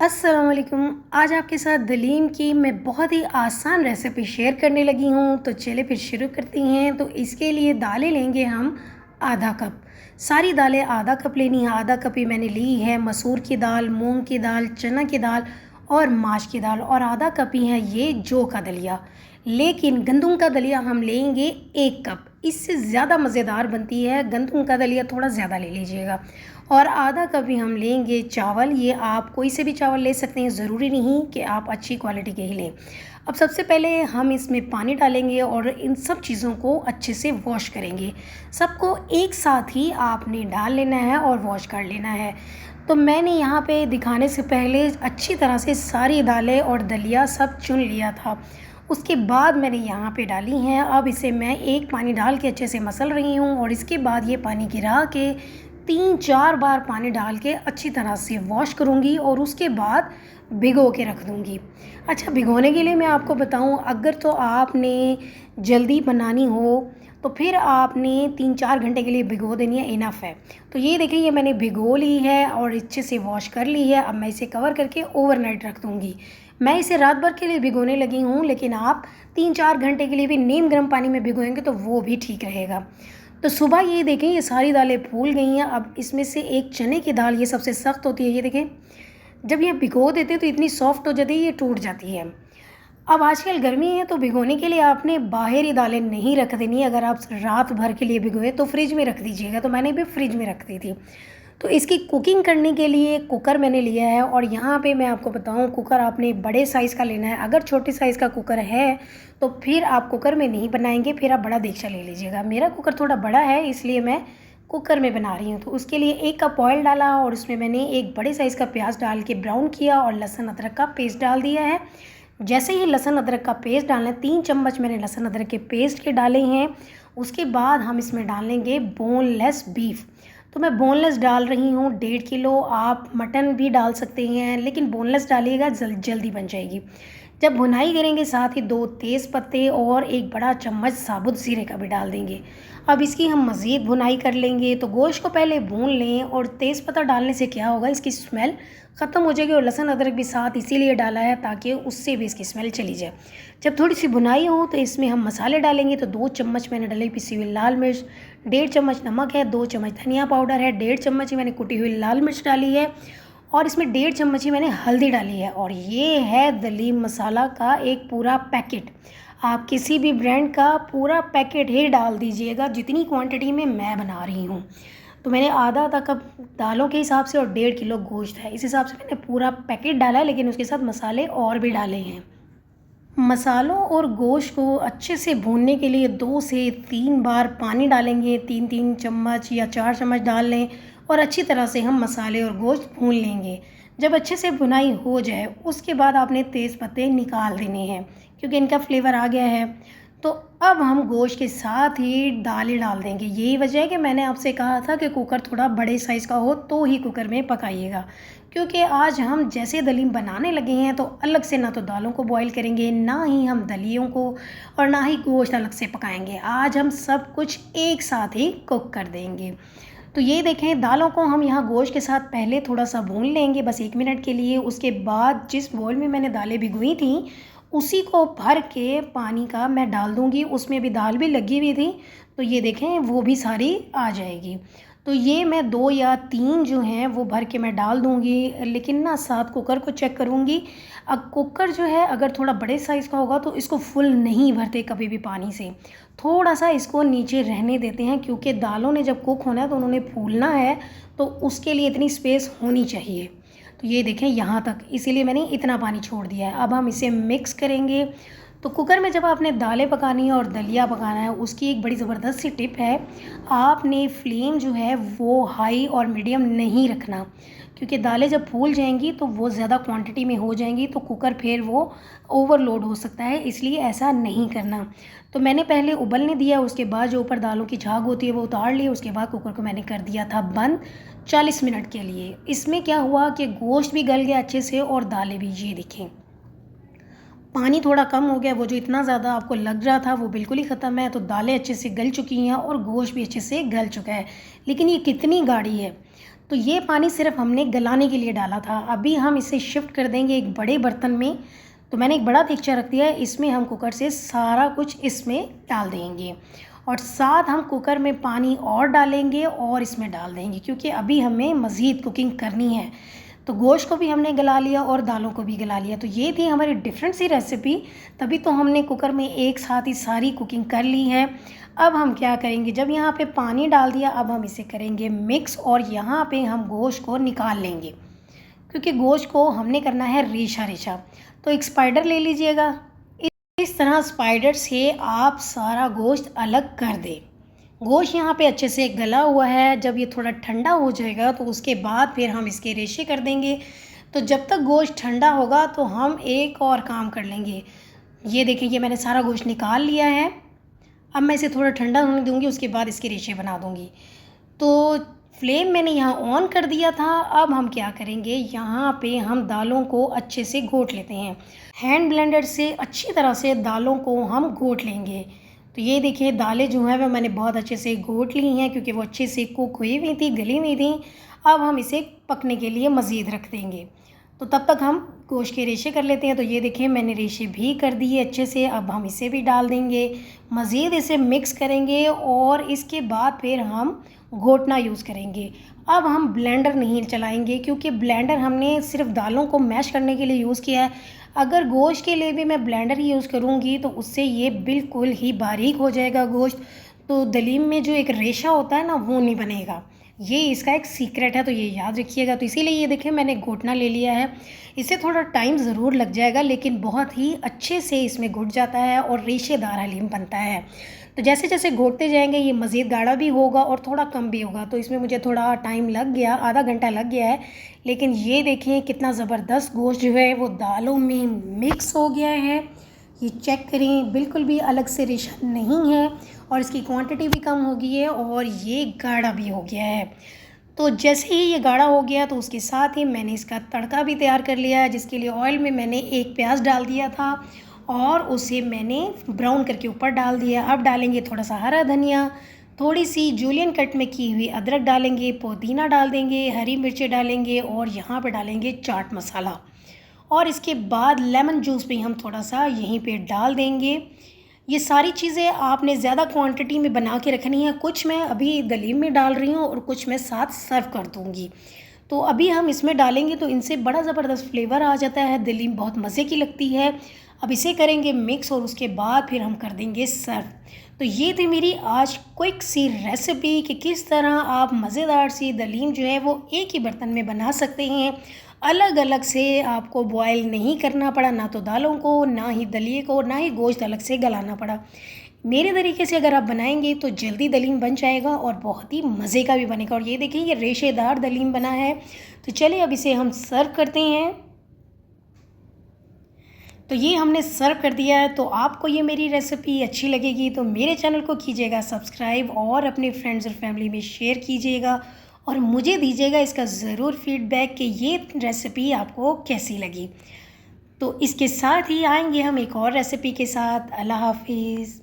अस्सलाम वालेकुम। आज आपके साथ दलीम की मैं बहुत ही आसान रेसिपी शेयर करने लगी हूँ। तो चलिए फिर शुरू करती हैं। तो इसके लिए दालें लेंगे हम आधा कप। सारी दालें आधा कप लेनी है। आधा कप ही मैंने ली है मसूर की दाल, मूंग की दाल, चना की दाल और माश की दाल, और आधा कप ही है ये जौ का दलिया। लेकिन गंदम का दलिया हम लेंगे 1 कप। इससे ज़्यादा मज़ेदार बनती है। गंदम का दलिया थोड़ा ज़्यादा ले लीजिएगा। और आधा कप ही हम लेंगे चावल। ये आप कोई से भी चावल ले सकते हैं, ज़रूरी नहीं कि आप अच्छी क्वालिटी के ही लें। अब सबसे पहले हम इसमें पानी डालेंगे और इन सब चीज़ों को अच्छे से वॉश करेंगे। सबको एक साथ ही आपने डाल लेना है और वॉश कर लेना है। तो मैंने यहाँ पे दिखाने से पहले अच्छी तरह से सारी दालें और दलिया सब चुन लिया था। उसके बाद मैंने यहाँ पे डाली हैं। अब इसे मैं एक पानी डाल के अच्छे से मसल रही हूँ, और इसके बाद ये पानी गिरा के 3-4 बार पानी डाल के अच्छी तरह से वॉश करूँगी और उसके बाद भिगो के रख दूँगी। अच्छा, भिगोने के लिए मैं आपको बताऊँ, अगर तो आपने जल्दी बनानी हो तो फिर आपने 3-4 घंटे के लिए भिगो देनी है, इनफ है। तो ये देखिए, ये मैंने भिगो ली है और अच्छे से वॉश कर ली है। अब मैं इसे कवर करके ओवरनाइट रख दूँगी। मैं इसे रात भर के लिए भिगोने लगी हूँ, लेकिन आप 3-4 घंटे के लिए भी नीम गर्म पानी में भिगोएंगे तो वो भी ठीक रहेगा। तो सुबह ये देखें, ये सारी दालें फूल गई हैं। अब इसमें से एक चने की दाल, ये सबसे सख्त होती है, ये देखें, जब ये भिगो देते हैं तो इतनी सॉफ्ट हो जाती है, ये टूट जाती है। अब आजकल गर्मी है तो भिगोने के लिए आपने बाहर ही दालें नहीं रख देनी। अगर आप रात भर के लिए भिगोए तो फ्रिज में रख दीजिएगा। तो मैंने भी फ्रिज में रख दी थी। तो इसकी कुकिंग करने के लिए कुकर मैंने लिया है, और यहाँ पे मैं आपको बताऊँ, कुकर आपने बड़े साइज़ का लेना है। अगर छोटे साइज़ का कुकर है तो फिर आप कुकर में नहीं बनाएंगे, फिर आप बड़ा देगचा ले लीजिएगा। मेरा कुकर थोड़ा बड़ा है, इसलिए मैं कुकर में बना रही हूँ। तो उसके लिए 1 कप ऑयल डाला और उसमें मैंने एक बड़े साइज़ का प्याज डाल के ब्राउन किया और लहसुन अदरक का पेस्ट डाल दिया है। जैसे ही लहसुन अदरक का पेस्ट डालना है, 3 चम्मच मैंने लहसुन अदरक के पेस्ट के डाले हैं। उसके बाद हम इसमें डालेंगे बोनलेस बीफ। तो मैं बोनलेस डाल रही हूँ 1.5 किलो। आप मटन भी डाल सकते हैं, लेकिन बोनलेस डालिएगा, जल्दी बन जाएगी। जब भुनाई करेंगे साथ ही 2 तेज़ पत्ते और 1 बड़ा चम्मच साबुत ज़ीरे का भी डाल देंगे। अब इसकी हम मज़ीद भुनाई कर लेंगे। तो गोश्त को पहले भून लें, और तेज़पत्ता डालने से क्या होगा, इसकी स्मेल ख़त्म हो जाएगी। और लहसुन अदरक भी साथ इसीलिए डाला है ताकि उससे भी इसकी स्मेल चली जाए। जब थोड़ी सी भुनाई हो तो इसमें हम मसाले डालेंगे। तो 2 चम्मच मैंने डाली पिसी हुई लाल मिर्च, 1.5 चम्मच नमक है, 2 चम्मच धनिया पाउडर है, 1.5 चम्मच ही मैंने कुटी हुई लाल मिर्च डाली है, और इसमें 1.5 चम्मच ही मैंने हल्दी डाली है। और ये है दलीम मसाला का एक पूरा पैकेट। आप किसी भी ब्रांड का पूरा पैकेट ही डाल दीजिएगा, जितनी क्वांटिटी में मैं बना रही हूँ। तो मैंने आधा कप दालों के हिसाब से और 1.5 किलो गोश्त है, इस हिसाब से मैंने पूरा पैकेट डाला है, लेकिन उसके साथ मसाले और भी डाले हैं। मसालों और गोश्त को अच्छे से भूनने के लिए 2 से 3 बार पानी डालेंगे। 3-3 चम्मच या 4 चम्मच डाल लें, और अच्छी तरह से हम मसाले और गोश्त भून लेंगे। जब अच्छे से भुनाई हो जाए उसके बाद आपने तेज़ पत्ते निकाल देने हैं, क्योंकि इनका फ्लेवर आ गया है। तो अब हम गोश्त के साथ ही दालें डाल देंगे। यही वजह है कि मैंने आपसे कहा था कि कुकर थोड़ा बड़े साइज़ का हो तो ही कुकर में पकाइएगा, क्योंकि आज हम जैसे दलीम बनाने लगे हैं तो अलग से ना तो दालों को बॉईल करेंगे, ना ही हम दलियों को, और ना ही गोश्त अलग से पकाएंगे। आज हम सब कुछ एक साथ ही कुक कर देंगे। तो ये देखें, दालों को हम यहाँ गोश्त के साथ पहले थोड़ा सा भून लेंगे, बस 1 मिनट के लिए। उसके बाद जिस बोल में मैंने दालें भिगोई थी उसी को भर के पानी का मैं डाल दूँगी। उसमें भी दाल भी लगी हुई थी, तो ये देखें वो भी सारी आ जाएगी। तो ये मैं 2 या 3 जो हैं वो भर के मैं डाल दूँगी, लेकिन ना साथ कुकर को चेक करूँगी। अब कुकर जो है अगर थोड़ा बड़े साइज़ का होगा तो इसको फुल नहीं भरते कभी भी पानी से, थोड़ा सा इसको नीचे रहने देते हैं, क्योंकि दालों ने जब कुक होना है तो उन्होंने फूलना है, तो उसके लिए इतनी स्पेस होनी चाहिए। तो ये देखें यहाँ तक, इसीलिए मैंने इतना पानी छोड़ दिया है। अब हम इसे मिक्स करेंगे। तो कुकर में जब आपने दालें पकानी है और दलिया पकाना है, उसकी एक बड़ी ज़बरदस्त सी टिप है, आपने फ्लेम जो है वो हाई और मीडियम नहीं रखना, क्योंकि दालें जब फूल जाएंगी तो वो ज़्यादा क्वांटिटी में हो जाएंगी, तो कुकर फिर वो ओवरलोड हो सकता है, इसलिए ऐसा नहीं करना। तो मैंने पहले उबलने दिया, उसके बाद जो ऊपर दालों की झाग होती है वो उतार ली, उसके बाद कुकर को मैंने कर दिया था बंद 40 मिनट के लिए। इसमें क्या हुआ कि गोश्त भी गल गया अच्छे से और दालें भी। ये देखें, पानी थोड़ा कम हो गया, वो जो इतना ज़्यादा आपको लग रहा था वो बिल्कुल ही ख़त्म है। तो दालें अच्छे से गल चुकी हैं और गोश्त भी अच्छे से गल चुका है, लेकिन ये कितनी गाढ़ी है। तो ये पानी सिर्फ हमने गलाने के लिए डाला था। अभी हम इसे शिफ्ट कर देंगे एक बड़े बर्तन में। तो मैंने एक बड़ा देगचा रख दिया है, इसमें हम कुकर से सारा कुछ इसमें डाल देंगे और साथ हम कुकर में पानी और डालेंगे और इसमें डाल देंगे, क्योंकि अभी हमें मज़ीद कुकिंग करनी है। तो गोश्त को भी हमने गला लिया और दालों को भी गला लिया। तो ये थी हमारी डिफरेंट सी रेसिपी, तभी तो हमने कुकर में एक साथ ही सारी कुकिंग कर ली है। अब हम क्या करेंगे, जब यहाँ पे पानी डाल दिया, अब हम इसे करेंगे मिक्स और यहाँ पे हम गोश्त को निकाल लेंगे, क्योंकि गोश्त को हमने करना है रेशा रेशा। तो एक स्पाइडर ले लीजिएगा, इस तरह स्पाइडर से आप सारा गोश्त अलग कर दें। गोश्त यहाँ पे अच्छे से गला हुआ है। जब ये थोड़ा ठंडा हो जाएगा तो उसके बाद फिर हम इसके रेशे कर देंगे। तो जब तक गोश्त ठंडा होगा तो हम एक और काम कर लेंगे। ये देखिए, ये मैंने सारा गोश्त निकाल लिया है। अब मैं इसे थोड़ा ठंडा होने दूँगी, उसके बाद इसके रेशे बना दूँगी। तो फ्लेम मैंने यहाँ ऑन कर दिया था। अब हम क्या करेंगे, यहाँ पे हम दालों को अच्छे से घोट लेते हैं। हैंड ब्लेंडर से अच्छी तरह से दालों को हम घोट लेंगे। तो ये देखिए, दालें जो हैं वो मैंने बहुत अच्छे से घोट ली हैं, क्योंकि वो अच्छे से कुक हुई हुई थी, गली हुई थी। अब हम इसे पकने के लिए मज़ीद रख देंगे। तो तब तक हम गोश्त के रेशे कर लेते हैं। तो ये देखिए, मैंने रेशे भी कर दिए अच्छे से। अब हम इसे भी डाल देंगे, मज़ीद इसे मिक्स करेंगे और इसके बाद फिर हम घोटना यूज़ करेंगे। अब हम ब्लेंडर नहीं चलाएंगे, क्योंकि ब्लेंडर हमने सिर्फ दालों को मैश करने के लिए यूज़ किया है। अगर गोश्त के लिए भी मैं ब्लेंडर ही यूज़ करूँगी तो उससे ये बिल्कुल ही बारीक हो जाएगा गोश्त। तो दलीम में जो एक रेशा होता है ना, वो नहीं बनेगा। ये इसका एक सीक्रेट है, तो ये याद रखिएगा। तो इसीलिए ये देखिए, मैंने घोटना ले लिया है। इसे थोड़ा टाइम ज़रूर लग जाएगा, लेकिन बहुत ही अच्छे से इसमें घुट जाता है और रेशेदार हलीम बनता है। तो जैसे जैसे घोटते जाएंगे ये मज़ीद गाढ़ा भी होगा और थोड़ा कम भी होगा। तो इसमें मुझे थोड़ा टाइम लग गया, आधा घंटा लग गया है। लेकिन ये देखें, कितना ज़बरदस्त गोश्त जो है वो दालों में मिक्स हो गया है। ये चेक करें, बिल्कुल भी अलग से रेशा नहीं है और इसकी क्वांटिटी भी कम हो गई है और ये गाढ़ा भी हो गया है। तो जैसे ही ये गाढ़ा हो गया तो उसके साथ ही मैंने इसका तड़का भी तैयार कर लिया है, जिसके लिए ऑयल में मैंने एक प्याज डाल दिया था और उसे मैंने ब्राउन करके ऊपर डाल दिया। अब डालेंगे थोड़ा सा हरा धनिया, थोड़ी सी जूलियन कट में की हुई अदरक डालेंगे, पुदीना डाल देंगे, हरी मिर्चें डालेंगे और यहाँ पर डालेंगे चाट मसाला। और इसके बाद लेमन जूस भी हम थोड़ा सा यहीं पे डाल देंगे। ये सारी चीज़ें आपने ज़्यादा क्वांटिटी में बना के रखनी है। कुछ मैं अभी दलीम में डाल रही हूँ और कुछ मैं साथ सर्व कर दूँगी। तो अभी हम इसमें डालेंगे तो इनसे बड़ा ज़बरदस्त फ्लेवर आ जाता है, दलीम बहुत मज़े की लगती है। अब इसे करेंगे मिक्स और उसके बाद फिर हम कर देंगे सर्व। तो ये थी मेरी आज क्विक सी रेसिपी कि किस तरह आप मज़ेदार सी दलीम जो है वो एक ही बर्तन में बना सकते हैं। अलग अलग से आपको बॉयल नहीं करना पड़ा, ना तो दालों को, ना ही दलिए को, ना ही गोश्त अलग से गलाना पड़ा। मेरे तरीके से अगर आप बनाएंगे तो जल्दी दलीम बन जाएगा और बहुत ही मज़े का भी बनेगा। और ये देखिए, ये रेशेदार दलीम बना है। तो चलिए अब इसे हम सर्व करते हैं। तो ये हमने सर्व कर दिया है। तो आपको ये मेरी रेसिपी अच्छी लगेगी तो मेरे चैनल को कीजिएगा सब्सक्राइब और अपने फ्रेंड्स और फैमिली में शेयर कीजिएगा और मुझे दीजिएगा इसका ज़रूर फीडबैक कि ये रेसिपी आपको कैसी लगी। तो इसके साथ ही आएंगे हम एक और रेसिपी के साथ। अल्लाह हाफिज़।